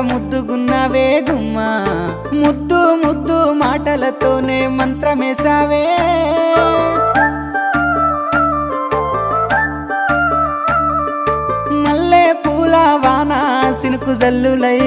ముద్దుగున్నావే గుమ్మా ముద్దు ముద్దు మాటలతోనే మంత్రమేసావే మల్లె పూల వాన సినుకు జల్లులై